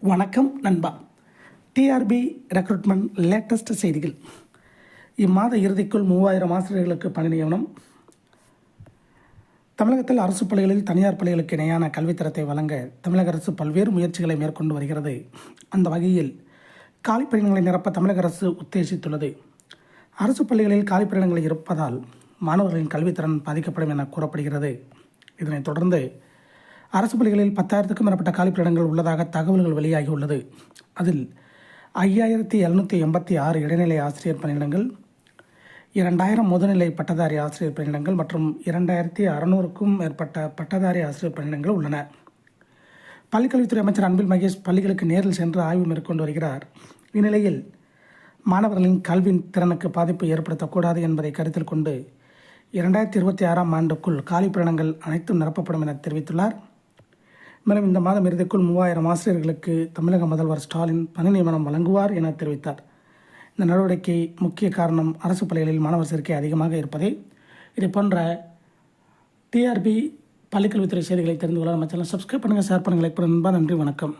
வணக்கம் நண்பா. TRP recruitment latest செய்திகள். இம்மாத இறுதிக்குள் 3000 ஆசிரியர்களுக்கு பணி நியமனம். தமிழகத்தில் அரசு பள்ளிகளில் தனியார் பள்ளிகளுக்கு இணையான கல்வித்தரத்தை வழங்க தமிழக அரசு பல்வேறு முயற்சிகளை மேற்கொண்டு வருகிறது. அந்த வகையில் காலிப்பணியிடங்களை நிரப்ப தமிழக அரசு உத்தேசித்துள்ளது. அரசு பள்ளிகளில் காலிப்பணியிடங்கள் இருப்பதால் மாணவர்களின் கல்வித்திறன் பாதிக்கப்படும் என கூறப்படுகிறது. இதனைத் தொடர்ந்து அரசு பள்ளிகளில் 10,000க்கும் மேற்பட்ட காலிப்பணியிடங்கள் உள்ளதாக தகவல்கள் வெளியாகியுள்ளது. அதில் 5,786 இடைநிலை ஆசிரியர் பணியிடங்கள், 2,000 முதுநிலை பட்டதாரி ஆசிரியர் பணியிடங்கள் மற்றும் 2,600க்கும் மேற்பட்ட பட்டதாரி ஆசிரியர் பணியிடங்கள் உள்ளன. பள்ளிக்கல்வித்துறை அமைச்சர் அன்பில் மகேஷ் பள்ளிகளுக்கு நேரில் சென்று ஆய்வு மேற்கொண்டு வருகிறார். இந்நிலையில் மாணவர்களின் கல்வி திறனுக்கு பாதிப்பு ஏற்படுத்தக்கூடாது என்பதை கருத்தில் கொண்டு 2026ஆம் ஆண்டுக்குள் காலிப்பணியிடங்கள் அனைத்தும் நிரப்பப்படும் என தெரிவித்துள்ளார். மேலும் இந்த மாதம் இறுதிக்குள் 3000 ஆசிரியர்களுக்கு தமிழக முதல்வர் ஸ்டாலின் பணி நியமனம் வழங்குவார் என தெரிவித்தார். இந்த நடவடிக்கை முக்கிய காரணம் அரசு பள்ளிகளில் மாணவர் சேர்க்கை அதிகமாக இருப்பதே. இதை போன்ற டிஆர்பி பள்ளிக்கல்வித்துறை செய்திகளை தெரிந்து கொள்ள நம்ம சேனல் சப்ஸ்கிரைப் பண்ணுங்கள், ஷேர் பண்ணுங்கள், லைக் பண்ணுங்கள். நன்றி, வணக்கம்.